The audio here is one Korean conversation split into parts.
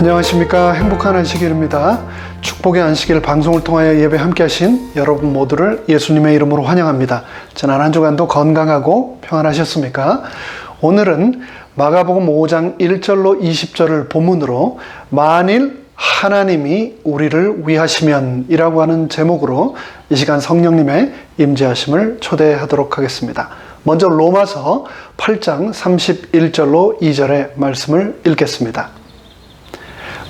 안녕하십니까. 행복한 안식일입니다. 축복의 안식일 방송을 통하여 예배 함께 하신 여러분 모두를 예수님의 이름으로 환영합니다. 지난 한 주간도 건강하고 평안하셨습니까? 오늘은 마가복음 5장 1절로 20절을 본문으로 만일 하나님이 우리를 위하시면 이라고 하는 제목으로 이 시간 성령님의 임재하심을 초대하도록 하겠습니다. 먼저 로마서 8장 31절로 2절의 말씀을 읽겠습니다.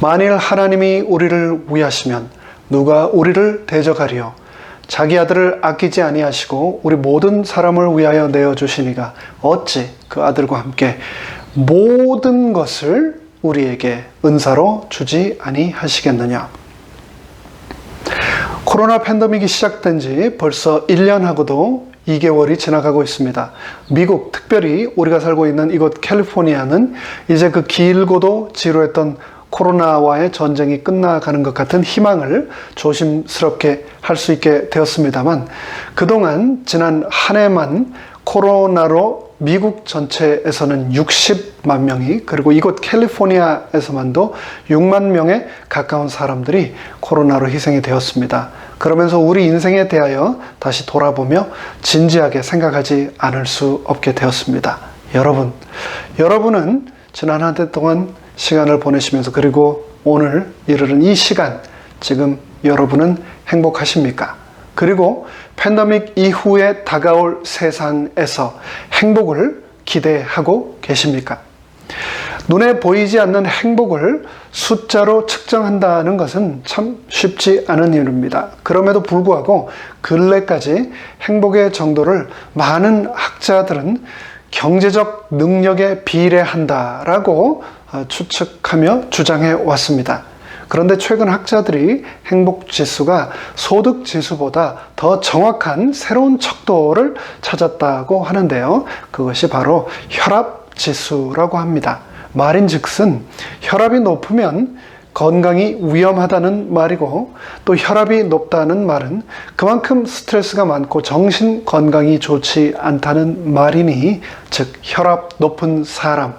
만일 하나님이 우리를 위하시면 누가 우리를 대적하리요? 자기 아들을 아끼지 아니하시고 우리 모든 사람을 위하여 내어주시니가 어찌 그 아들과 함께 모든 것을 우리에게 은사로 주지 아니하시겠느냐? 코로나 팬데믹이 시작된 지 벌써 1년하고도 2개월이 지나가고 있습니다. 미국, 특별히 우리가 살고 있는 이곳 캘리포니아는 이제 그 길고도 지루했던 코로나와의 전쟁이 끝나가는 것 같은 희망을 조심스럽게 할 수 있게 되었습니다만, 그동안 지난 한 해만 코로나로 미국 전체에서는 60만 명이, 그리고 이곳 캘리포니아에서만도 6만 명에 가까운 사람들이 코로나로 희생이 되었습니다. 그러면서 우리 인생에 대하여 다시 돌아보며 진지하게 생각하지 않을 수 없게 되었습니다. 여러분은 지난 한 해 동안 시간을 보내시면서, 그리고 오늘 이르는 이 시간, 지금 여러분은 행복하십니까? 그리고 팬데믹 이후에 다가올 세상에서 행복을 기대하고 계십니까? 눈에 보이지 않는 행복을 숫자로 측정한다는 것은 참 쉽지 않은 일입니다. 그럼에도 불구하고 근래까지 행복의 정도를 많은 학자들은 경제적 능력에 비례한다라고 추측하며 주장해 왔습니다. 그런데 최근 학자들이 행복지수가 소득지수보다 더 정확한 새로운 척도를 찾았다고 하는데요. 그것이 바로 혈압지수라고 합니다. 말인즉슨 혈압이 높으면 건강이 위험하다는 말이고, 또 혈압이 높다는 말은 그만큼 스트레스가 많고 정신 건강이 좋지 않다는 말이니, 즉 혈압 높은 사람,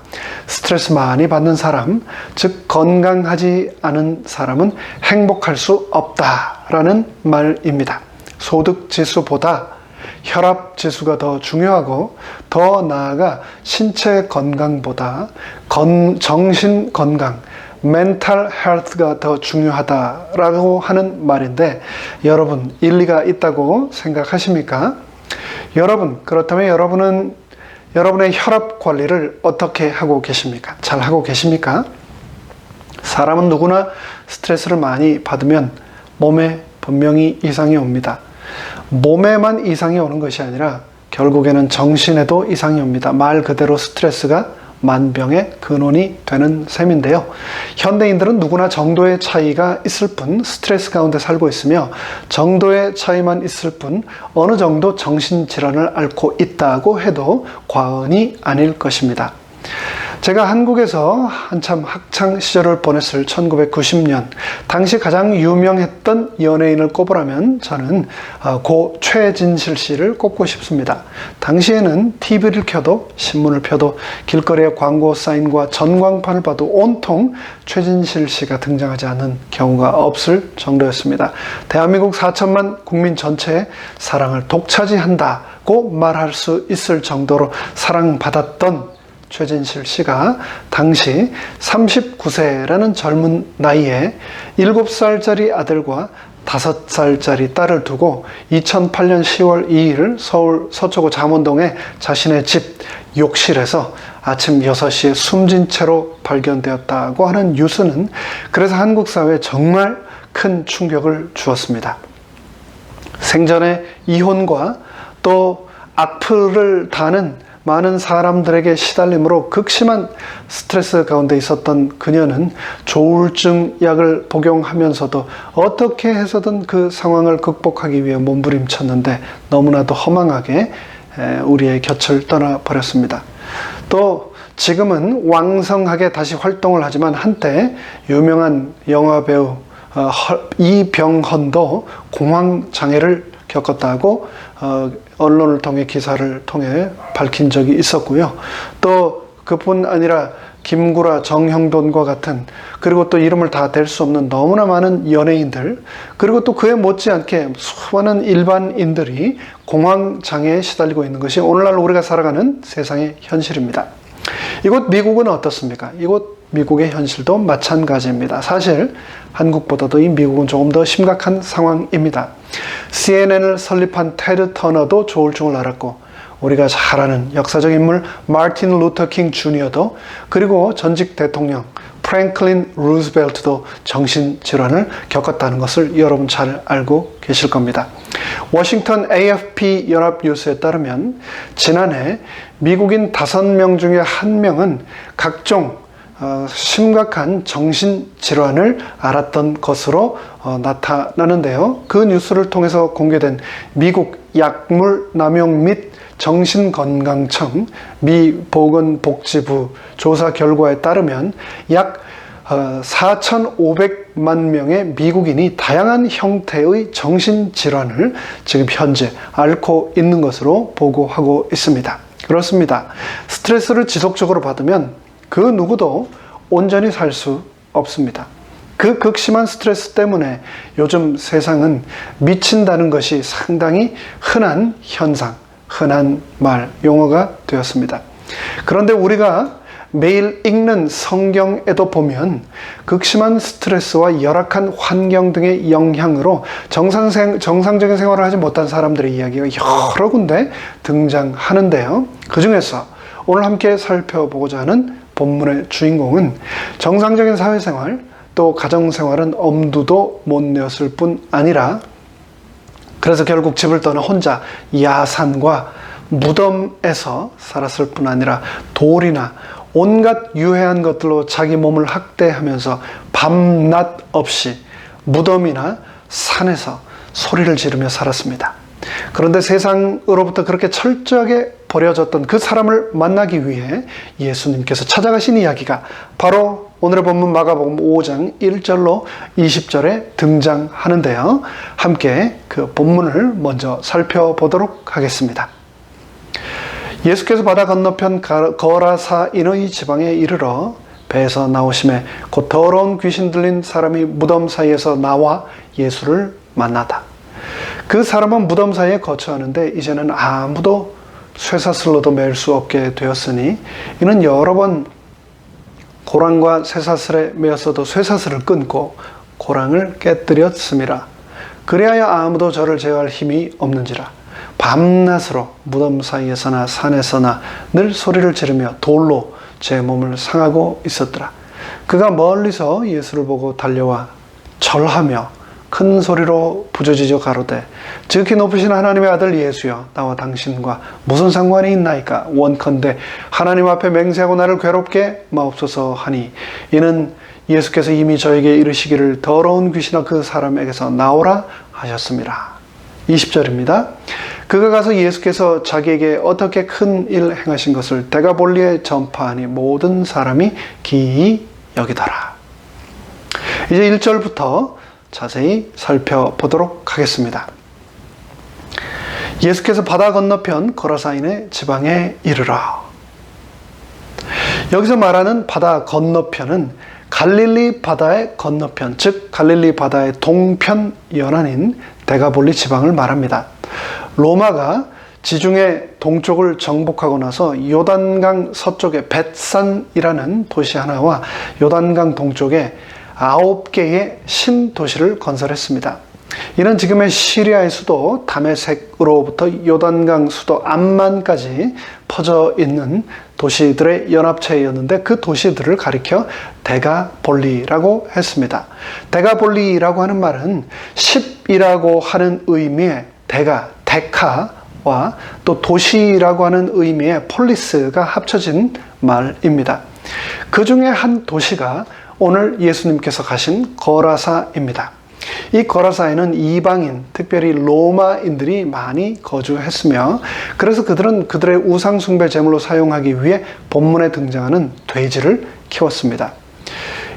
스트레스 많이 받는 사람, 즉 건강하지 않은 사람은 행복할 수 없다라는 말입니다. 소득지수보다 혈압지수가 더 중요하고, 더 나아가 신체 건강보다 정신 건강, 멘탈 헬스가 더 중요하다라고 하는 말인데, 여러분 일리가 있다고 생각하십니까? 그렇다면 여러분은 여러분의 혈압 관리를 어떻게 하고 계십니까? 잘 하고 계십니까? 사람은 누구나 스트레스를 많이 받으면 몸에 분명히 이상이 옵니다. 몸에만 이상이 오는 것이 아니라 결국에는 정신에도 이상이 옵니다. 말 그대로 스트레스가 만병의 근원이 되는 셈인데요. 현대인들은 누구나 정도의 차이가 있을 뿐 스트레스 가운데 살고 있으며, 정도의 차이만 있을 뿐 어느 정도 정신질환을 앓고 있다고 해도 과언이 아닐 것입니다. 제가 한국에서 한참 학창 시절을 보냈을 1990년, 당시 가장 유명했던 연예인을 꼽으라면 저는 고 최진실 씨를 꼽고 싶습니다. 당시에는 TV를 켜도 신문을 펴도 길거리에 광고 사인과 전광판을 봐도 온통 최진실 씨가 등장하지 않는 경우가 없을 정도였습니다. 대한민국 4천만 국민 전체의 사랑을 독차지한다고 말할 수 있을 정도로 사랑받았던 최진실 씨가 당시 39세라는 젊은 나이에 7살짜리 아들과 5살짜리 딸을 두고 2008년 10월 2일 서울 서초구 잠원동의 자신의 집 욕실에서 아침 6시에 숨진 채로 발견되었다고 하는 뉴스는 그래서 한국 사회에 정말 큰 충격을 주었습니다. 생전에 이혼과 또 악플을 다는 많은 사람들에게 시달림으로 극심한 스트레스 가운데 있었던 그녀는 조울증 약을 복용하면서도 어떻게 해서든 그 상황을 극복하기 위해 몸부림쳤는데 너무나도 허망하게 우리의 곁을 떠나버렸습니다. 또 지금은 왕성하게 다시 활동을 하지만 한때 유명한 영화배우 이병헌도 공황장애를 겪었다고 언론을 통해 기사를 통해 밝힌 적이 있었고요. 또 그뿐 아니라 김구라, 정형돈과 같은, 그리고 또 이름을 다 댈 수 없는 너무나 많은 연예인들, 그리고 또 그에 못지않게 수많은 일반인들이 공황장애에 시달리고 있는 것이 오늘날 우리가 살아가는 세상의 현실입니다. 이곳 미국은 어떻습니까? 이곳 미국의 현실도 마찬가지입니다. 사실 한국보다도 이 미국은 조금 더 심각한 상황입니다. CNN을 설립한 테드 터너도 조울증을 앓았고, 우리가 잘 아는 역사적 인물 마틴 루터 킹 주니어도, 그리고 전직 대통령 프랭클린 루즈벨트도 정신질환을 겪었다는 것을 여러분 잘 알고 계실 겁니다. 워싱턴 AFP 연합뉴스에 따르면 지난해 미국인 5명 중에 1명은 각종 심각한 정신질환을 앓았던 것으로 나타나는데요. 그 뉴스를 통해서 공개된 미국 약물남용 및 정신건강청 미 보건복지부 조사 결과에 따르면 약 4,500만 명의 미국인이 다양한 형태의 정신질환을 지금 현재 앓고 있는 것으로 보고하고 있습니다. 그렇습니다. 스트레스를 지속적으로 받으면 그 누구도 온전히 살 수 없습니다. 그 극심한 스트레스 때문에 요즘 세상은 미친다는 것이 상당히 흔한 현상, 흔한 말, 용어가 되었습니다. 그런데 우리가 매일 읽는 성경에도 보면 극심한 스트레스와 열악한 환경 등의 영향으로 정상적인 생활을 하지 못한 사람들의 이야기가 여러 군데 등장하는데요. 그 중에서 오늘 함께 살펴보고자 하는 본문의 주인공은 정상적인 사회생활, 또 가정생활은 엄두도 못 내었을 뿐 아니라, 그래서 결국 집을 떠나 혼자 야산과 무덤에서 살았을 뿐 아니라 돌이나 온갖 유해한 것들로 자기 몸을 학대하면서 밤낮 없이 무덤이나 산에서 소리를 지르며 살았습니다. 그런데 세상으로부터 그렇게 철저하게 버려졌던 그 사람을 만나기 위해 예수님께서 찾아가신 이야기가 바로 오늘의 본문 마가복음 5장 1절로 20절에 등장하는데요. 함께 그 본문을 먼저 살펴보도록 하겠습니다. 예수께서 바다 건너편 거라사인의 지방에 이르러 배에서 나오심에 곧 더러운 귀신 들린 사람이 무덤 사이에서 나와 예수를 만나다. 그 사람은 무덤 사이에 거처하는데 이제는 아무도 쇠사슬로도 맬 수 없게 되었으니 이는 여러 번 고랑과 쇠사슬에 매었어도 쇠사슬을 끊고 고랑을 깨뜨렸음이라. 그리하여 아무도 저를 제어할 힘이 없는지라. 밤낮으로 무덤 사이에서나 산에서나 늘 소리를 지르며 돌로 제 몸을 상하고 있었더라. 그가 멀리서 예수를 보고 달려와 절하며 큰 소리로 부르짖어 가로되 지극히 높으신 하나님의 아들 예수여, 나와 당신과 무슨 상관이 있나이까? 원컨대 하나님 앞에 맹세하고 나를 괴롭게 마옵소서 하니, 이는 예수께서 이미 저에게 이르시기를 더러운 귀신아 그 사람에게서 나오라 하셨습니다. 20절입니다. 그가 가서 예수께서 자기에게 어떻게 큰 일 행하신 것을 데가볼리에 전파하니 모든 사람이 기이 여기더라. 이제 1절부터 자세히 살펴보도록 하겠습니다. 예수께서 바다 건너편 거라사인의 지방에 이르러. 여기서 말하는 바다 건너편은 갈릴리 바다의 건너편, 즉 갈릴리 바다의 동편 연안인 데가볼리 지방을 말합니다. 로마가 지중해 동쪽을 정복하고 나서 요단강 서쪽에 벳산이라는 도시 하나와 요단강 동쪽에 9개의 신도시를 건설했습니다. 이는 지금의 시리아의 수도 다메섹으로부터 요단강 수도 암만까지 퍼져 있는 도시들의 연합체였는데, 그 도시들을 가리켜 데가볼리라고 했습니다. 데가볼리라고 하는 말은 10이라고 하는 의미의 데카와 또 도시라고 하는 의미의 폴리스가 합쳐진 말입니다. 그 중에 한 도시가 오늘 예수님께서 가신 거라사입니다. 이 거라사에는 이방인, 특별히 로마인들이 많이 거주했으며, 그래서 그들은 그들의 우상 숭배 제물로 사용하기 위해 본문에 등장하는 돼지를 키웠습니다.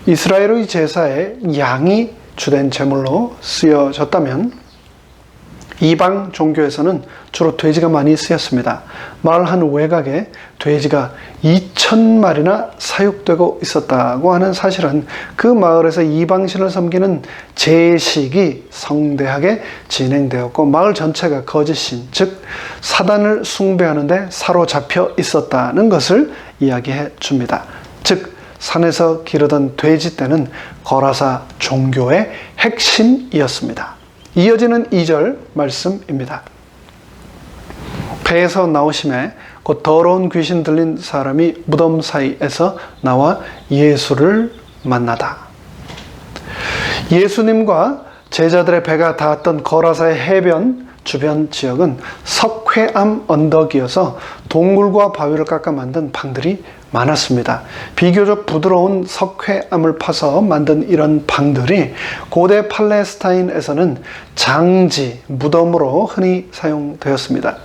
이스라엘의 제사에 양이 주된 제물로 쓰여졌다면 이방 종교에서는 주로 돼지가 많이 쓰였습니다. 마을 한 외곽에 돼지가 2,000마리나 사육되고 있었다고 하는 사실은 그 마을에서 이방신을 섬기는 제식이 성대하게 진행되었고 마을 전체가 거짓신, 즉 사단을 숭배하는데 사로잡혀 있었다는 것을 이야기해 줍니다. 즉 산에서 기르던 돼지떼는 거라사 종교의 핵심이었습니다. 이어지는 2절 말씀입니다. 배에서 나오심에 곧 더러운 귀신 들린 사람이 무덤 사이에서 나와 예수를 만나다. 예수님과 제자들의 배가 닿았던 거라사의 해변 주변 지역은 석회암 언덕이어서 동굴과 바위를 깎아 만든 방들이 많았습니다. 비교적 부드러운 석회암을 파서 만든 이런 방들이 고대 팔레스타인에서는 장지, 무덤으로 흔히 사용되었습니다.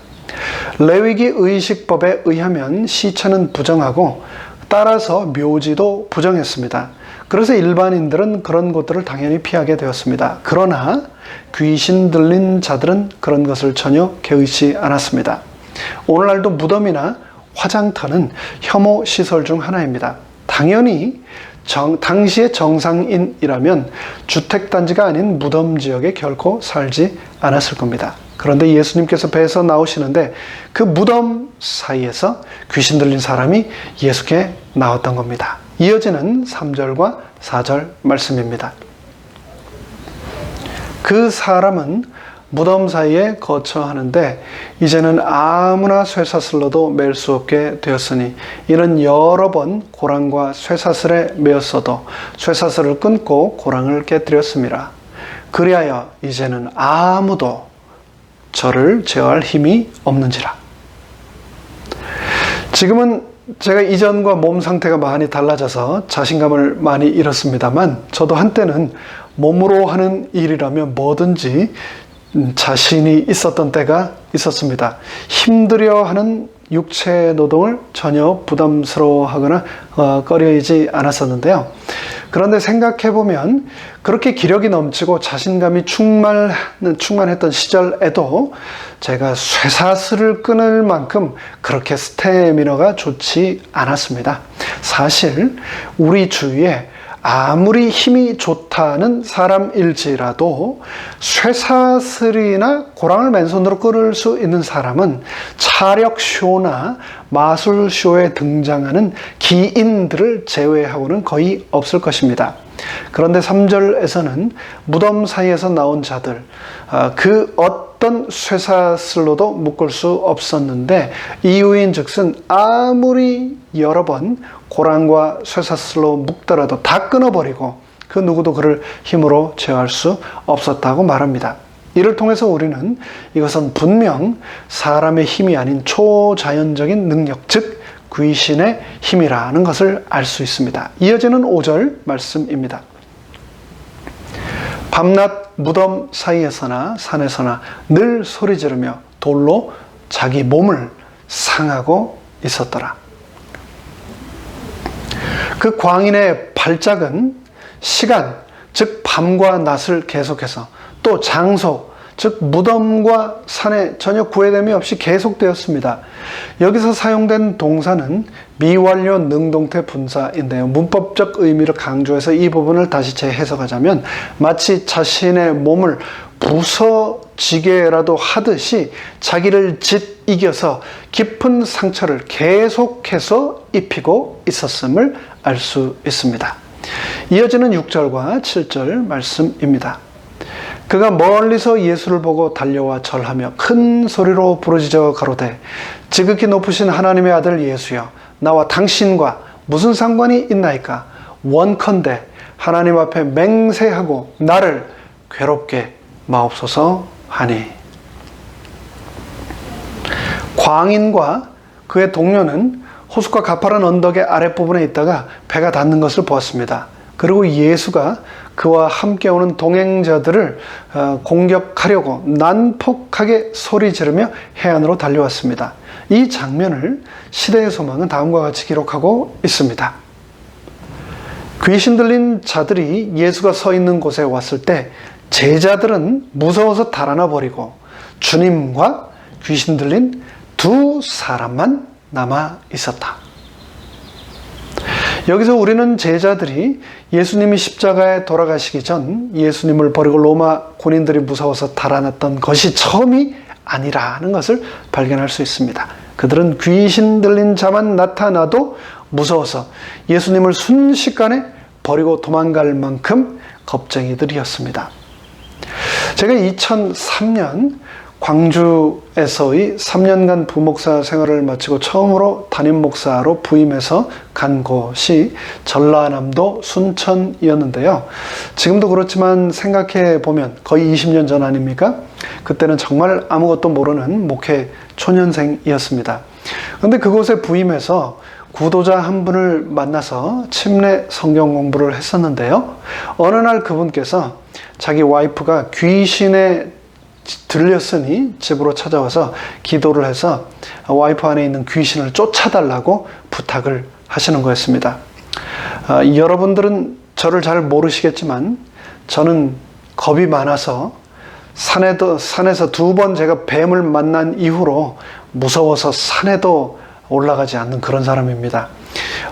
레위기 의식법에 의하면 시체는 부정하고 따라서 묘지도 부정했습니다. 그래서 일반인들은 그런 곳들을 당연히 피하게 되었습니다. 그러나 귀신 들린 자들은 그런 것을 전혀 개의치 않았습니다. 오늘날도 무덤이나 화장터는 혐오 시설 중 하나입니다. 당연히 당시의 정상인이라면 주택단지가 아닌 무덤 지역에 결코 살지 않았을 겁니다. 그런데 예수님께서 배에서 나오시는데 그 무덤 사이에서 귀신 들린 사람이 예수께 나왔던 겁니다. 이어지는 3절과 4절 말씀입니다. 그 사람은 무덤 사이에 거처하는데 이제는 아무나 쇠사슬로도 맬 수 없게 되었으니 이는 여러 번 고랑과 쇠사슬에 매었어도 쇠사슬을 끊고 고랑을 깨뜨렸습니다. 그리하여 이제는 아무도 저를 제어할 힘이 없는지라. 지금은 제가 이전과 몸 상태가 많이 달라져서 자신감을 많이 잃었습니다만 저도 한때는 몸으로 하는 일이라면 뭐든지 자신이 있었던 때가 있었습니다. 힘들여 하는 육체 노동을 전혀 부담스러워하거나 꺼려하지 않았었는데요. 그런데 생각해보면 그렇게 기력이 넘치고 자신감이 충만했던 시절에도 제가 쇠사슬을 끊을 만큼 그렇게 스태미너가 좋지 않았습니다. 사실 우리 주위에 아무리 힘이 좋다는 사람일지라도 쇠사슬이나 고랑을 맨손으로 끊을 수 있는 사람은 차력쇼나 마술쇼에 등장하는 기인들을 제외하고는 거의 없을 것입니다. 그런데 3절에서는 무덤 사이에서 나온 자들, 그 어떤 쇠사슬로도 묶을 수 없었는데 이유인즉슨 아무리 여러 번 고랑과 쇠사슬로 묶더라도 다 끊어버리고 그 누구도 그를 힘으로 제어할 수 없었다고 말합니다. 이를 통해서 우리는 이것은 분명 사람의 힘이 아닌 초자연적인 능력, 즉 귀신의 힘이라는 것을 알 수 있습니다. 이어지는 5절 말씀입니다. 밤낮 무덤 사이에서나 산에서나 늘 소리 지르며 돌로 자기 몸을 상하고 있었더라. 그 광인의 발작은 시간, 즉 밤과 낮을 계속해서 또 장소, 즉 무덤과 산에 전혀 구애됨이 없이 계속되었습니다. 여기서 사용된 동사는 미완료 능동태 분사인데요. 문법적 의미를 강조해서 이 부분을 다시 재해석하자면 마치 자신의 몸을 부서지게라도 하듯이 자기를 짓이겨서 깊은 상처를 계속해서 입히고 있었음을 알 수 있습니다. 이어지는 6절과 7절 말씀입니다. 그가 멀리서 예수를 보고 달려와 절하며 큰 소리로 부르짖어 가로되 지극히 높으신 하나님의 아들 예수여 나와 당신과 무슨 상관이 있나이까 원컨대 하나님 앞에 맹세하고 나를 괴롭게 마옵소서 하니. 광인과 그의 동료는 호숫가 가파른 언덕의 아랫부분에 있다가 배가 닿는 것을 보았습니다. 그리고 예수가 그와 함께 오는 동행자들을 공격하려고 난폭하게 소리 지르며 해안으로 달려왔습니다. 이 장면을 시대의 소망은 다음과 같이 기록하고 있습니다. 귀신 들린 자들이 예수가 서 있는 곳에 왔을 때 제자들은 무서워서 달아나 버리고 주님과 귀신 들린 두 사람만 남아 있었다. 여기서 우리는 제자들이 예수님이 십자가에 돌아가시기 전 예수님을 버리고 로마 군인들이 무서워서 달아났던 것이 처음이 아니라는 것을 발견할 수 있습니다. 그들은 귀신 들린 자만 나타나도 무서워서 예수님을 순식간에 버리고 도망갈 만큼 겁쟁이들이었습니다. 제가 2003년 광주에서의 3년간 부목사 생활을 마치고 처음으로 담임 목사로 부임해서 간 곳이 전라남도 순천이었는데요. 지금도 그렇지만 생각해 보면 거의 20년 전 아닙니까? 그때는 정말 아무것도 모르는 목회 초년생이었습니다. 그런데 그곳에 부임해서 구도자 한 분을 만나서 침례 성경 공부를 했었는데요. 어느 날 그분께서 자기 와이프가 귀신에 들렸으니 집으로 찾아와서 기도를 해서 와이프 안에 있는 귀신을 쫓아달라고 부탁을 하시는 거였습니다. 여러분들은 저를 잘 모르시겠지만 저는 겁이 많아서 산에서 2번 제가 뱀을 만난 이후로 무서워서 산에도 올라가지 않는 그런 사람입니다.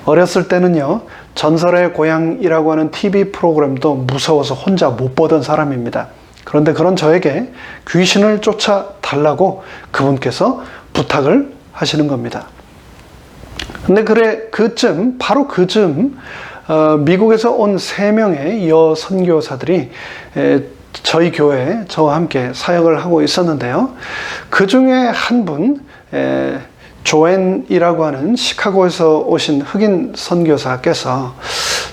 어렸을 때는요, 전설의 고향이라고 하는 TV 프로그램도 무서워서 혼자 못 보던 사람입니다. 그런데 그런 저에게 귀신을 쫓아달라고 그분께서 부탁을 하시는 겁니다. 근데 바로 그쯤 미국에서 온 3명의 여선교사들이 저희 교회에 저와 함께 사역을 하고 있었는데요. 그 중에 한 분, 조앤이라고 하는 시카고에서 오신 흑인 선교사께서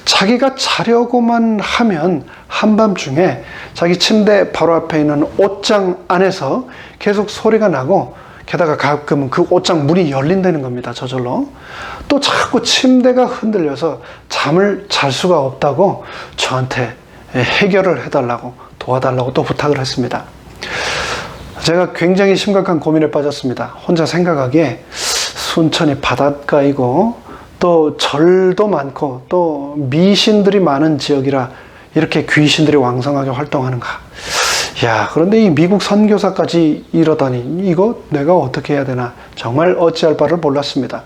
자기가 자려고만 하면 한밤중에 자기 침대 바로 앞에 있는 옷장 안에서 계속 소리가 나고, 게다가 가끔은 그 옷장 문이 열린다는 겁니다. 저절로. 또 자꾸 침대가 흔들려서 잠을 잘 수가 없다고 저한테 해결을 해달라고, 도와달라고 또 부탁을 했습니다. 제가 굉장히 심각한 고민에 빠졌습니다. 혼자 생각하기에 순천이 바닷가이고 또 절도 많고 또 미신들이 많은 지역이라 이렇게 귀신들이 왕성하게 활동하는가. 야, 그런데 이 미국 선교사까지 이러다니 이거 내가 어떻게 해야 되나 정말 어찌할 바를 몰랐습니다.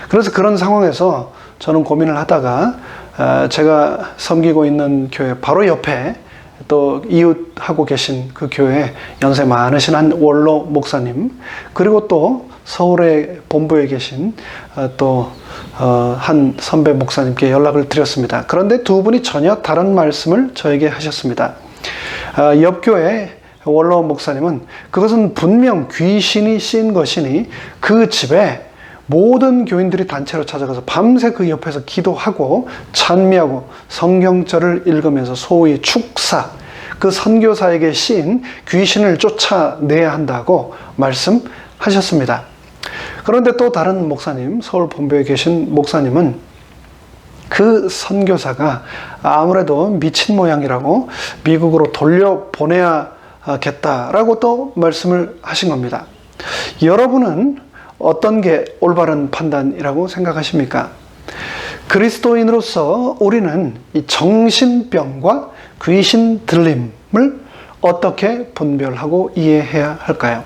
그래서 그런 상황에서 저는 고민을 하다가 제가 섬기고 있는 교회 바로 옆에 또 이웃하고 계신 그 교회 연세 많으신 한 원로 목사님, 그리고 또 서울의 본부에 계신 또 한 선배 목사님께 연락을 드렸습니다. 그런데 두 분이 전혀 다른 말씀을 저에게 하셨습니다. 옆 교회 원로 목사님은 그것은 분명 귀신이 씌인 것이니 그 집에 모든 교인들이 단체로 찾아가서 밤새 그 옆에서 기도하고 찬미하고 성경절을 읽으면서 소위 축사, 그 선교사에게 씌인 귀신을 쫓아내야 한다고 말씀하셨습니다. 그런데 또 다른 목사님, 서울 본부에 계신 목사님은 그 선교사가 아무래도 미친 모양이라고 미국으로 돌려보내야겠다라고 또 말씀을 하신 겁니다. 여러분은 어떤 게 올바른 판단이라고 생각하십니까? 그리스도인으로서 우리는 이 정신병과 귀신 들림을 어떻게 분별하고 이해해야 할까요?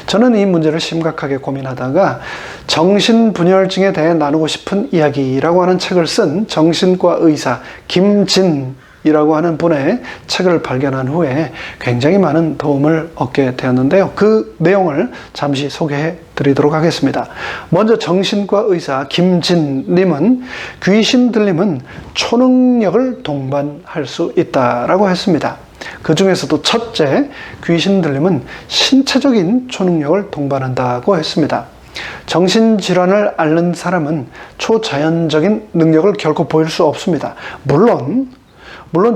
저는 이 문제를 심각하게 고민하다가 정신분열증에 대해 나누고 싶은 이야기라고 하는 책을 쓴 정신과 의사 김진이라고 하는 분의 책을 발견한 후에 굉장히 많은 도움을 얻게 되었는데요. 그 내용을 잠시 소개해 드리도록 하겠습니다. 먼저 정신과 의사 김진님은 귀신 들림은 초능력을 동반할 수 있다라고 했습니다. 그 중에서도 첫째, 귀신 들림은 신체적인 초능력을 동반한다고 했습니다. 정신질환을 앓는 사람은 초자연적인 능력을 결코 보일 수 없습니다. 물론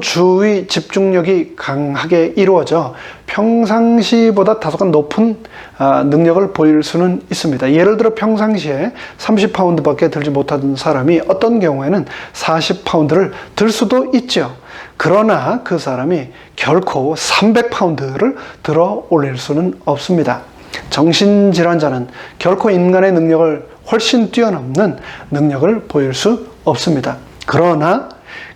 주의 집중력이 강하게 이루어져 평상시보다 다소간 높은 능력을 보일 수는 있습니다. 예를 들어 평상시에 30파운드밖에 들지 못하던 사람이 어떤 경우에는 40파운드를 들 수도 있죠. 그러나 그 사람이 결코 300파운드를 들어 올릴 수는 없습니다. 정신질환자는 결코 인간의 능력을 훨씬 뛰어넘는 능력을 보일 수 없습니다. 그러나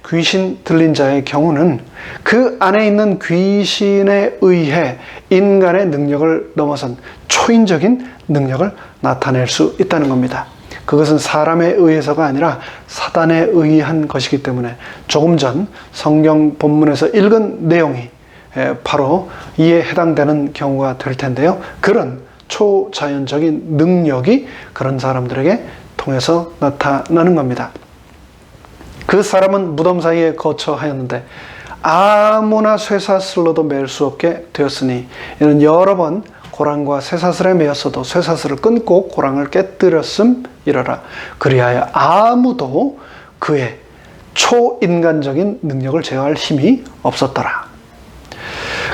귀신 들린 자의 경우는 그 안에 있는 귀신에 의해 인간의 능력을 넘어선 초인적인 능력을 나타낼 수 있다는 겁니다. 그것은 사람에 의해서가 아니라 사단에 의한 것이기 때문에 조금 전 성경 본문에서 읽은 내용이 바로 이에 해당되는 경우가 될 텐데요. 그런 초자연적인 능력이 그런 사람들에게 통해서 나타나는 겁니다. 그 사람은 무덤 사이에 거처하였는데 아무나 쇠사슬로도 맬 수 없게 되었으니, 이는 여러 번 고랑과 쇠사슬에 매였어도 쇠사슬을 끊고 고랑을 깨뜨렸음이러라. 그리하여 아무도 그의 초인간적인 능력을 제어할 힘이 없었더라.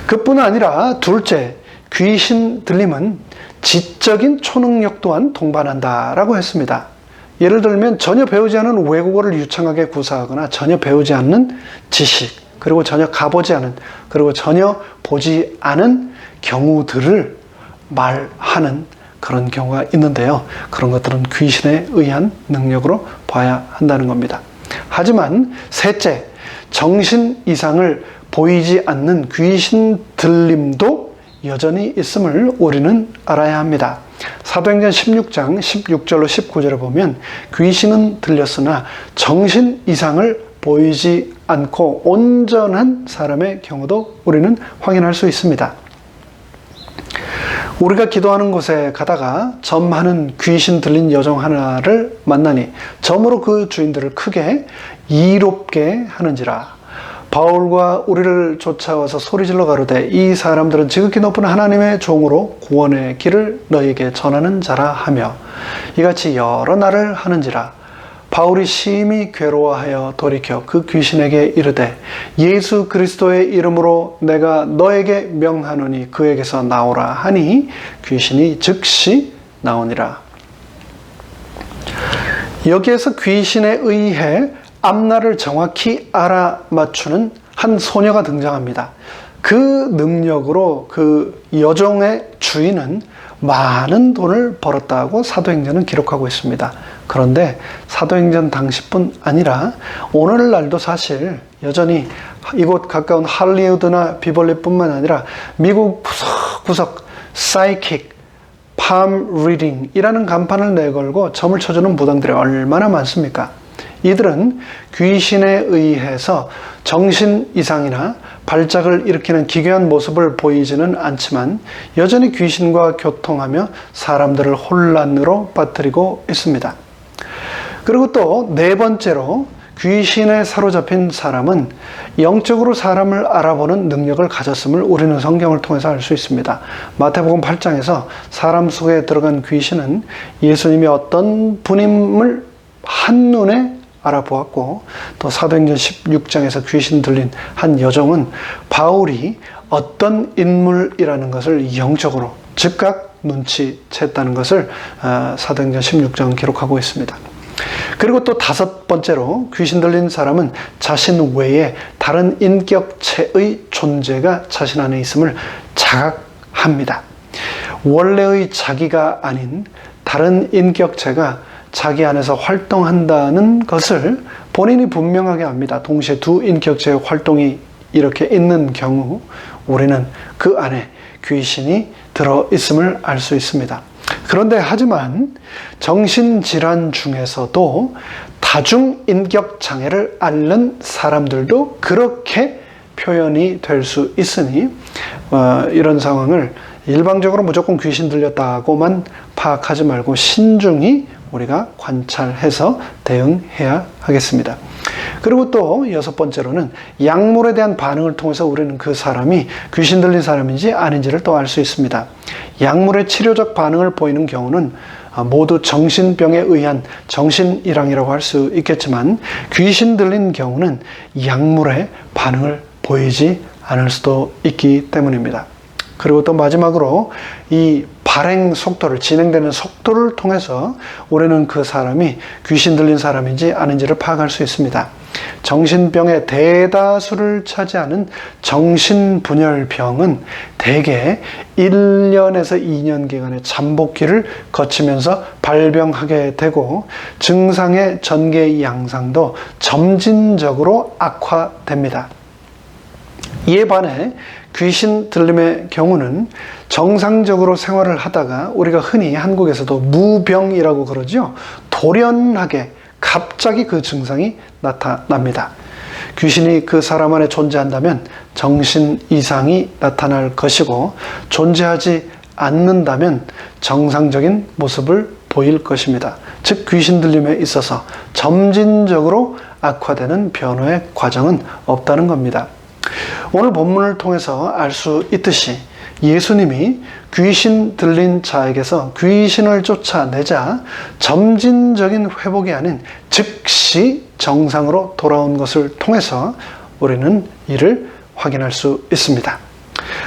그뿐 아니라 둘째, 귀신 들림은 지적인 초능력 또한 동반한다라고 했습니다. 예를 들면 전혀 배우지 않은 외국어를 유창하게 구사하거나 전혀 배우지 않는 지식, 그리고 전혀 가보지 않은, 그리고 전혀 보지 않은 경우들을 말하는 그런 경우가 있는데요. 그런 것들은 귀신에 의한 능력으로 봐야 한다는 겁니다. 하지만 셋째, 정신 이상을 보이지 않는 귀신 들림도 여전히 있음을 우리는 알아야 합니다. 사도행전 16장 16절로 19절에 보면 귀신은 들렸으나 정신 이상을 보이지 않고 온전한 사람의 경우도 우리는 확인할 수 있습니다. 우리가 기도하는 곳에 가다가 점하는 귀신 들린 여종 하나를 만나니 점으로 그 주인들을 크게 이롭게 하는지라. 바울과 우리를 쫓아와서 소리질러 가로되 이 사람들은 지극히 높은 하나님의 종으로 구원의 길을 너희에게 전하는 자라 하며 이같이 여러 날을 하는지라. 바울이 심히 괴로워하여 돌이켜 그 귀신에게 이르되 예수 그리스도의 이름으로 내가 너에게 명하노니 그에게서 나오라 하니 귀신이 즉시 나오니라. 여기에서 귀신에 의해 앞날을 정확히 알아맞추는 한 소녀가 등장합니다. 그 능력으로 그 여종의 주인은 많은 돈을 벌었다고 사도행전은 기록하고 있습니다. 그런데 사도행전 당시뿐 아니라 오늘날도 사실 여전히 이곳 가까운 할리우드나 비벌리뿐만 아니라 미국 구석구석 사이킥, 팜 리딩이라는 간판을 내걸고 점을 쳐주는 무당들이 얼마나 많습니까? 이들은 귀신에 의해서 정신 이상이나 발작을 일으키는 기괴한 모습을 보이지는 않지만 여전히 귀신과 교통하며 사람들을 혼란으로 빠뜨리고 있습니다. 그리고 또 네 번째로 귀신에 사로잡힌 사람은 영적으로 사람을 알아보는 능력을 가졌음을 우리는 성경을 통해서 알 수 있습니다. 마태복음 8장에서 사람 속에 들어간 귀신은 예수님이 어떤 분임을 한눈에 알아보았고, 또 사도행전 16장에서 귀신 들린 한 여종은 바울이 어떤 인물이라는 것을 영적으로 즉각 눈치챘다는 것을 사도행전 16장은 기록하고 있습니다. 그리고 또 다섯 번째로 귀신 들린 사람은 자신 외에 다른 인격체의 존재가 자신 안에 있음을 자각합니다. 원래의 자기가 아닌 다른 인격체가 자기 안에서 활동한다는 것을 본인이 분명하게 압니다. 동시에 두 인격체의 활동이 이렇게 있는 경우 우리는 그 안에 귀신이 들어있음을 알 수 있습니다. 그런데 하지만 정신질환 중에서도 다중인격장애를 앓는 사람들도 그렇게 표현이 될 수 있으니 이런 상황을 일방적으로 무조건 귀신 들렸다고만 파악하지 말고 신중히 우리가 관찰해서 대응해야 하겠습니다. 그리고 또 여섯 번째로는 약물에 대한 반응을 통해서 우리는 그 사람이 귀신 들린 사람인지 아닌지를 또 알 수 있습니다. 약물의 치료적 반응을 보이는 경우는 모두 정신병에 의한 정신일황이라고 할 수 있겠지만 귀신 들린 경우는 약물의 반응을 보이지 않을 수도 있기 때문입니다. 그리고 또 마지막으로 이 발행 속도를, 진행되는 속도를 통해서 우리는 그 사람이 귀신 들린 사람인지 아닌지를 파악할 수 있습니다. 정신병의 대다수를 차지하는 정신분열병은 대개 1년에서 2년 기간의 잠복기를 거치면서 발병하게 되고 증상의 전개 양상도 점진적으로 악화됩니다. 이에 반해 귀신 들림의 경우는 정상적으로 생활을 하다가 우리가 흔히 한국에서도 무병이라고 그러죠. 돌연하게 갑자기 그 증상이 나타납니다. 귀신이 그 사람 안에 존재한다면 정신 이상이 나타날 것이고, 존재하지 않는다면 정상적인 모습을 보일 것입니다. 즉 귀신 들림에 있어서 점진적으로 악화되는 변화의 과정은 없다는 겁니다. 오늘 본문을 통해서 알 수 있듯이 예수님이 귀신 들린 자에게서 귀신을 쫓아내자 점진적인 회복이 아닌 즉시 정상으로 돌아온 것을 통해서 우리는 이를 확인할 수 있습니다.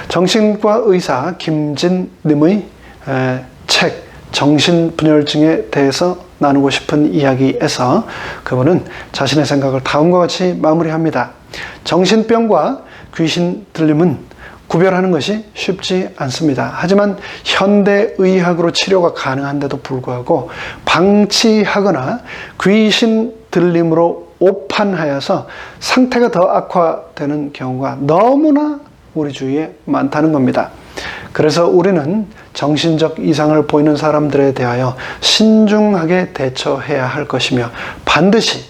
정신과 의사 김진님의 책 정신분열증에 대해서 나누고 싶은 이야기에서 그분은 자신의 생각을 다음과 같이 마무리합니다. 정신병과 귀신 들림은 구별하는 것이 쉽지 않습니다. 하지만 현대의학으로 치료가 가능한데도 불구하고 방치하거나 귀신 들림으로 오판하여서 상태가 더 악화되는 경우가 너무나 우리 주위에 많다는 겁니다. 그래서 우리는 정신적 이상을 보이는 사람들에 대하여 신중하게 대처해야 할 것이며 반드시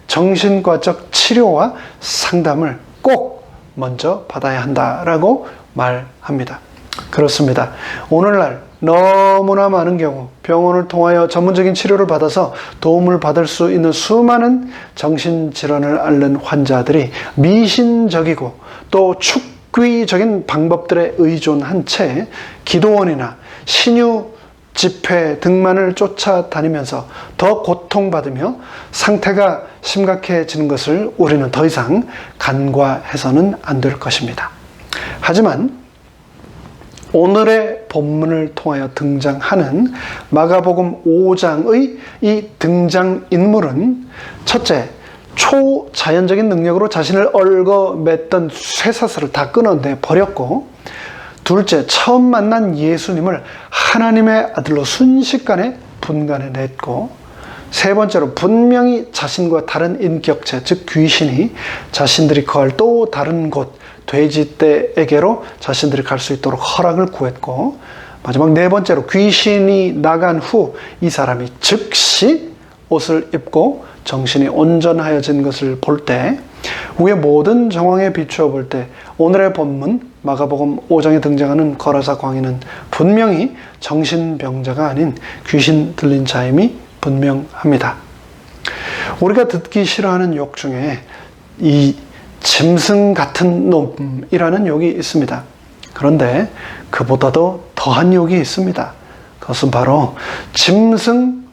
정신과적 치료와 상담을 꼭 먼저 받아야 한다라고 말합니다. 그렇습니다. 오늘날 너무나 많은 경우 병원을 통하여 전문적인 치료를 받아서 도움을 받을 수 있는 수많은 정신질환을 앓는 환자들이 미신적이고 또 축귀적인 방법들에 의존한 채 기도원이나 신유 집회 등만을 쫓아다니면서 더 고통받으며 상태가 심각해지는 것을 우리는 더 이상 간과해서는 안 될 것입니다. 하지만 오늘의 본문을 통하여 등장하는 마가복음 5장의 이 등장인물은 첫째, 초자연적인 능력으로 자신을 얽어맸던 쇠사슬을 다 끊어내 버렸고, 둘째, 처음 만난 예수님을 하나님의 아들로 순식간에 분간해냈고, 세 번째로 분명히 자신과 다른 인격체, 즉 귀신이 자신들이 거할 또 다른 곳 돼지떼에게로 자신들이 갈 수 있도록 허락을 구했고, 마지막 네 번째로 귀신이 나간 후 이 사람이 즉시 옷을 입고 정신이 온전하여진 것을 볼 때, 위의 모든 정황에 비추어 볼 때 오늘의 본문 마가복음 5장에 등장하는 거라사 광인은 분명히 정신병자가 아닌 귀신 들린 자임이 분명합니다. 우리가 듣기 싫어하는 욕 중에 이 짐승 같은 놈이라는 욕이 있습니다. 그런데 그보다도 더한 욕이 있습니다. 그것은 바로 짐승보다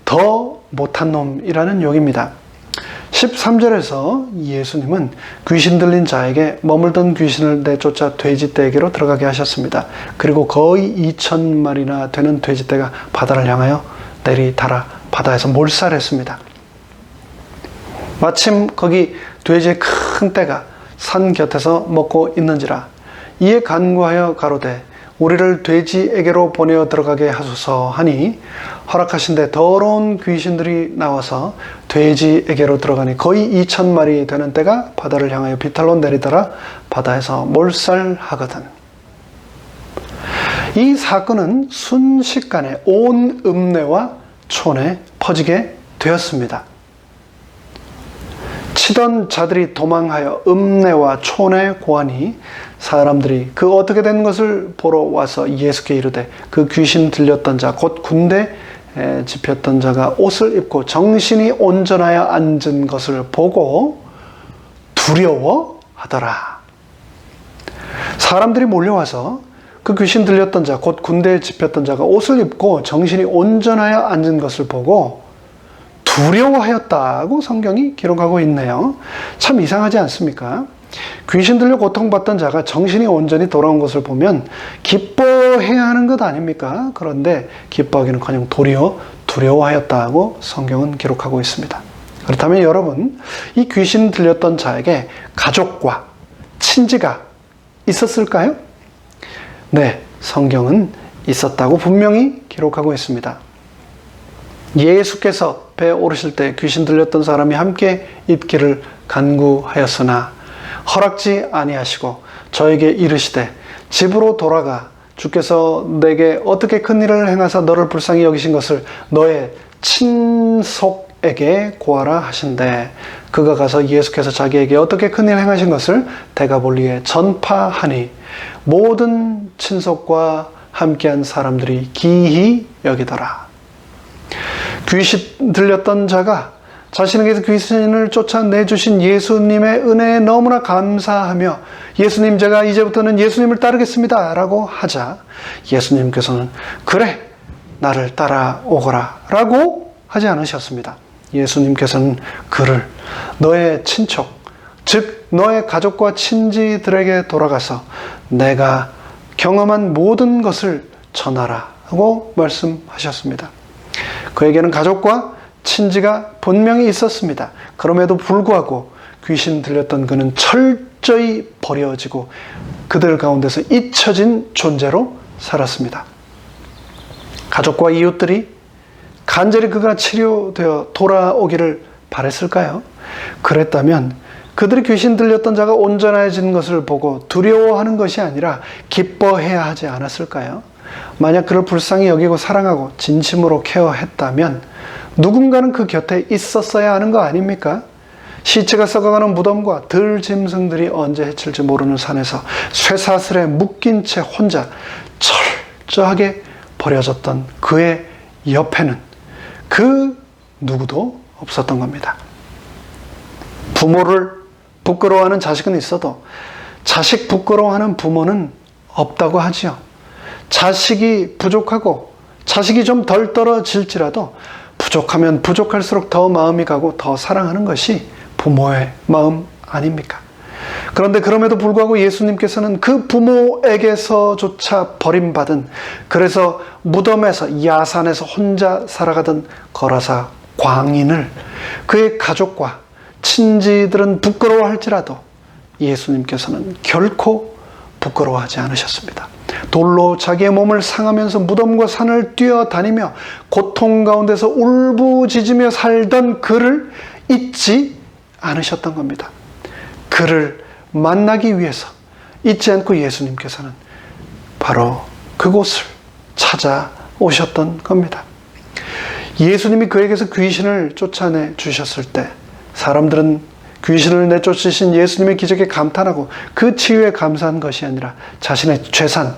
더 못한 놈이라는 욕입니다. 13절에서 예수님은 귀신 들린 자에게 머물던 귀신을 내쫓아 돼지떼에게로 들어가게 하셨습니다. 그리고 거의 2,000마리나 되는 돼지떼가 바다를 향하여 내리달아 바다에서 몰살했습니다. 마침 거기 돼지의 큰 떼가 산 곁에서 먹고 있는지라 이에 간구하여 가로되 우리를 돼지에게로 보내어 들어가게 하소서 하니 허락하신데 더러운 귀신들이 나와서 돼지에게로 들어가니 거의 2,000마리 되는 떼가 바다를 향하여 비탈로 내리더라 바다에서 몰살하거든. 이 사건은 순식간에 온 읍내와 촌에 퍼지게 되었습니다. 치던 자들이 도망하여 읍내와 촌에 고하니 사람들이 그 어떻게 된 것을 보러 와서 예수께 이르되 그 귀신 들렸던 자 곧 군대 집혔던 자가 옷을 입고 정신이 온전하여 앉은 것을 보고 두려워하더라. 사람들이 몰려와서 그 귀신 들렸던 자 곧 군대에 집혔던 자가 옷을 입고 정신이 온전하여 앉은 것을 보고 두려워하였다고 성경이 기록하고 있네요. 참 이상하지 않습니까? 귀신 들려 고통받던 자가 정신이 온전히 돌아온 것을 보면 기뻐해야 하는 것 아닙니까? 그런데 기뻐하기는커녕 도리어 두려워하였다고 성경은 기록하고 있습니다. 그렇다면 여러분, 이 귀신 들렸던 자에게 가족과 친지가 있었을까요? 네, 성경은 있었다고 분명히 기록하고 있습니다. 예수께서 배에 오르실 때 귀신 들렸던 사람이 함께 있기를 간구하였으나 허락지 아니하시고 저에게 이르시되 집으로 돌아가 주께서 내게 어떻게 큰 일을 행하사 너를 불쌍히 여기신 것을 너의 친속에게 고하라 하신대. 그가 가서 예수께서 자기에게 어떻게 큰 일을 행하신 것을 데가볼리에 전파하니 모든 친속과 함께한 사람들이 기히 여기더라. 귀신 들렸던 자가 자신에게서 귀신을 쫓아내주신 예수님의 은혜에 너무나 감사하며 예수님, 제가 이제부터는 예수님을 따르겠습니다 라고 하자 예수님께서는 그래, 나를 따라오거라 라고 하지 않으셨습니다. 예수님께서는 그를 너의 친척, 즉 너의 가족과 친지들에게 돌아가서 내가 경험한 모든 것을 전하라 하고 말씀하셨습니다. 그에게는 가족과 친지가 분명히 있었습니다. 그럼에도 불구하고 귀신 들렸던 그는 철저히 버려지고 그들 가운데서 잊혀진 존재로 살았습니다. 가족과 이웃들이 간절히 그가 치료되어 돌아오기를 바랬을까요? 그랬다면 그들이 귀신 들렸던 자가 온전해진 것을 보고 두려워하는 것이 아니라 기뻐해야 하지 않았을까요? 만약 그를 불쌍히 여기고 사랑하고 진심으로 케어했다면 누군가는 그 곁에 있었어야 하는 거 아닙니까? 시체가 썩어가는 무덤과 들짐승들이 언제 해칠지 모르는 산에서 쇠사슬에 묶인 채 혼자 철저하게 버려졌던 그의 옆에는 그 누구도 없었던 겁니다. 부모를 부끄러워하는 자식은 있어도 자식 부끄러워하는 부모는 없다고 하지요. 자식이 부족하고 자식이 좀 덜 떨어질지라도 부족하면 부족할수록 더 마음이 가고 더 사랑하는 것이 부모의 마음 아닙니까? 그런데 그럼에도 불구하고 예수님께서는 그 부모에게서조차 버림받은, 그래서 무덤에서 야산에서 혼자 살아가던 거라사 광인을 그의 가족과 친지들은 부끄러워할지라도 예수님께서는 결코 부끄러워하지 않으셨습니다. 돌로 자기의 몸을 상하면서 무덤과 산을 뛰어다니며 고통 가운데서 울부짖으며 살던 그를 잊지 않으셨던 겁니다. 그를 만나기 위해서 잊지 않고 예수님께서는 바로 그곳을 찾아오셨던 겁니다. 예수님이 그에게서 귀신을 쫓아내 주셨을 때 사람들은 귀신을 내쫓으신 예수님의 기적에 감탄하고 그 치유에 감사한 것이 아니라 자신의 재산,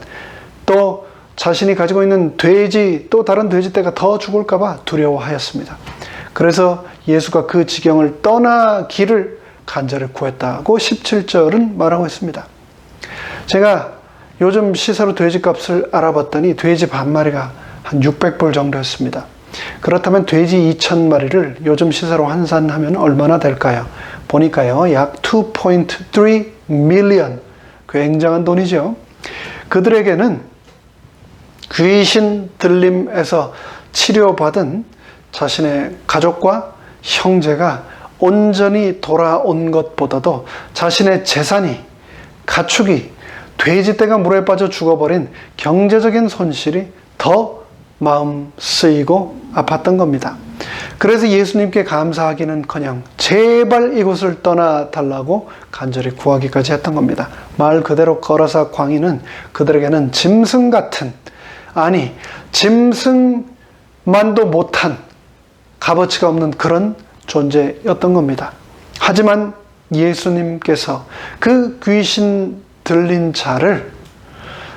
또 자신이 가지고 있는 돼지, 또 다른 돼지떼가 더 죽을까 봐 두려워하였습니다. 그래서 예수가 그 지경을 떠나기를 간절히 구했다고 17절은 말하고 있습니다. 제가 요즘 시세로 돼지값을 알아봤더니 돼지 반 마리가 한 600불 정도였습니다. 그렇다면 돼지 2,000마리를 요즘 시세로 환산하면 얼마나 될까요? 보니까요, 약 2.3 밀리언, 굉장한 돈이죠. 그들에게는 귀신 들림에서 치료받은 자신의 가족과 형제가 온전히 돌아온 것보다도 자신의 재산이, 가축이 돼지떼가 물에 빠져 죽어버린 경제적인 손실이 더 마음 쓰이고 아팠던 겁니다. 그래서 예수님께 감사하기는커녕 제발 이곳을 떠나달라고 간절히 구하기까지 했던 겁니다. 말 그대로 거라사 광인은 그들에게는 짐승 같은, 아니 짐승만도 못한 값어치가 없는 그런 존재였던 겁니다. 하지만 예수님께서 그 귀신 들린 자를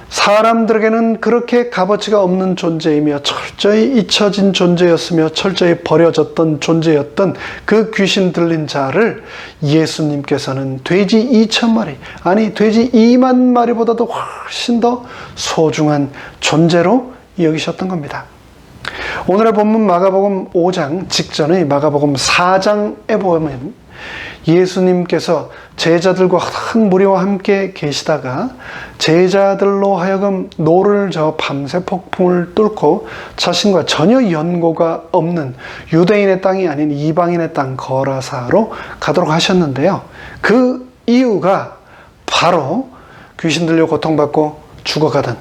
사람들에게는 그렇게 값어치가 없는 존재이며 철저히 잊혀진 존재였으며 철저히 버려졌던 존재였던 그 귀신 들린 자를 예수님께서는 돼지 2,000마리, 아니 돼지 2만 마리보다도 훨씬 더 소중한 존재로 여기셨던 겁니다. 오늘의 본문 마가복음 5장 직전의 마가복음 4장에 보면 예수님께서 제자들과 큰 무리와 함께 계시다가 제자들로 하여금 노를 저어 밤새 폭풍을 뚫고 자신과 전혀 연고가 없는 유대인의 땅이 아닌 이방인의 땅 거라사로 가도록 하셨는데요. 그 이유가 바로 귀신 들려 고통받고 죽어가던,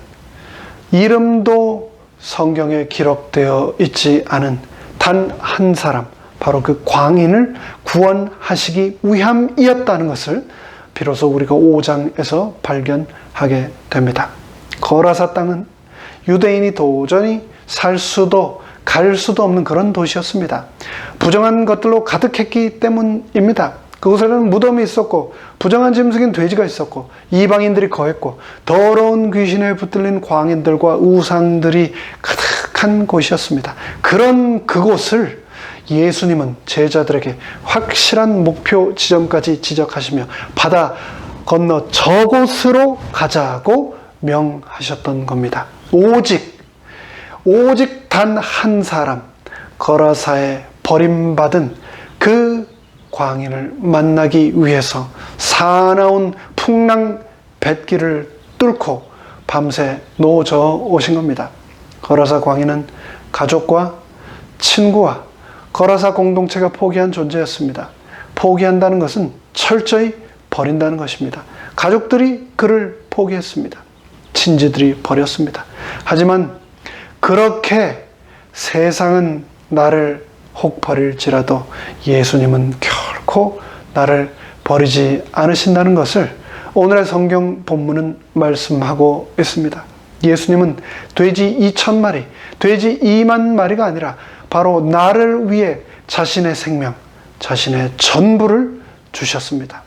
이름도 성경에 기록되어 있지 않은 단 한 사람, 바로 그 광인을 구원하시기 위함이었다는 것을 비로소 우리가 5장에서 발견하게 됩니다. 거라사 땅은 유대인이 도저히 살 수도 갈 수도 없는 그런 도시였습니다. 부정한 것들로 가득했기 때문입니다. 그곳에는 무덤이 있었고 부정한 짐승인 돼지가 있었고 이방인들이 거했고 더러운 귀신에 붙들린 광인들과 우상들이 가득한 곳이었습니다. 그런 그곳을 예수님은 제자들에게 확실한 목표 지점까지 지적하시며 바다 건너 저곳으로 가자고 명하셨던 겁니다. 오직 단 한 사람, 거라사에 버림받은 그 광인을 만나기 위해서 사나운 풍랑 뱃길을 뚫고 밤새 노져 오신 겁니다. 거라사 광인은 가족과 친구와 거라사 공동체가 포기한 존재였습니다. 포기한다는 것은 철저히 버린다는 것입니다. 가족들이 그를 포기했습니다. 친지들이 버렸습니다. 하지만 그렇게 세상은 나를 혹 버릴지라도 예수님은 결코 나를 버리지 않으신다는 것을 오늘의 성경 본문은 말씀하고 있습니다. 예수님은 돼지 2,000마리, 돼지 2만 마리가 아니라 바로 나를 위해 자신의 생명, 자신의 전부를 주셨습니다.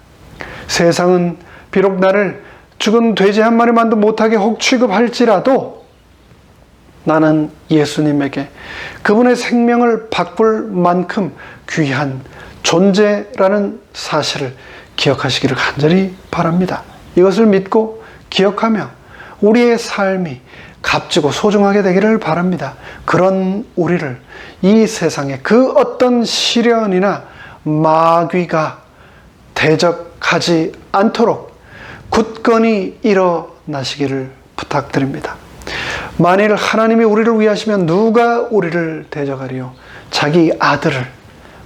세상은 비록 나를 죽은 돼지 한 마리만도 못하게 혹 취급할지라도 나는 예수님에게 그분의 생명을 바꿀 만큼 귀한 존재라는 사실을 기억하시기를 간절히 바랍니다. 이것을 믿고 기억하며 우리의 삶이 값지고 소중하게 되기를 바랍니다. 그런 우리를 이 세상에 그 어떤 시련이나 마귀가 대적하지 않도록 굳건히 일어나시기를 부탁드립니다. 만일 하나님이 우리를 위하시면 누가 우리를 대적하리요? 자기 아들을,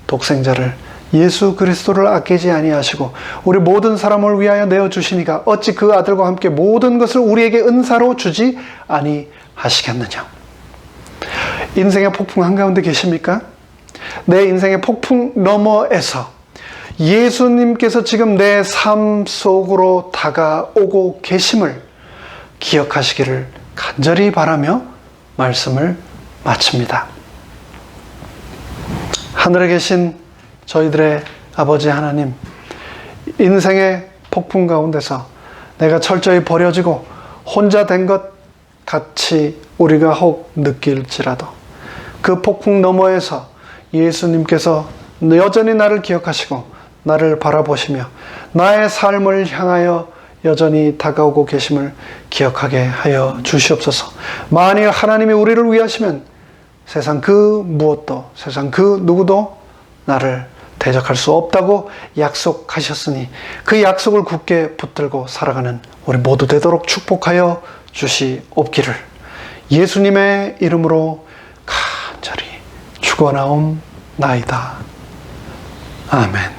독생자를, 예수 그리스도를 아끼지 아니하시고 우리 모든 사람을 위하여 내어주시니까 어찌 그 아들과 함께 모든 것을 우리에게 은사로 주지 아니하시겠느냐? 인생의 폭풍 한가운데 계십니까? 내 인생의 폭풍 너머에서 예수님께서 지금 내 삶 속으로 다가오고 계심을 기억하시기를 간절히 바라며 말씀을 마칩니다. 하늘에 계신 저희들의 아버지 하나님, 인생의 폭풍 가운데서 내가 철저히 버려지고 혼자 된 것 같이 우리가 혹 느낄지라도 그 폭풍 너머에서 예수님께서 여전히 나를 기억하시고 나를 바라보시며 나의 삶을 향하여 여전히 다가오고 계심을 기억하게 하여 주시옵소서. 만일 하나님이 우리를 위하시면 세상 그 무엇도, 세상 그 누구도 나를 대적할 수 없다고 약속하셨으니 그 약속을 굳게 붙들고 살아가는 우리 모두 되도록 축복하여 주시옵기를 예수님의 이름으로 간절히 축원하옵나이다. 아멘.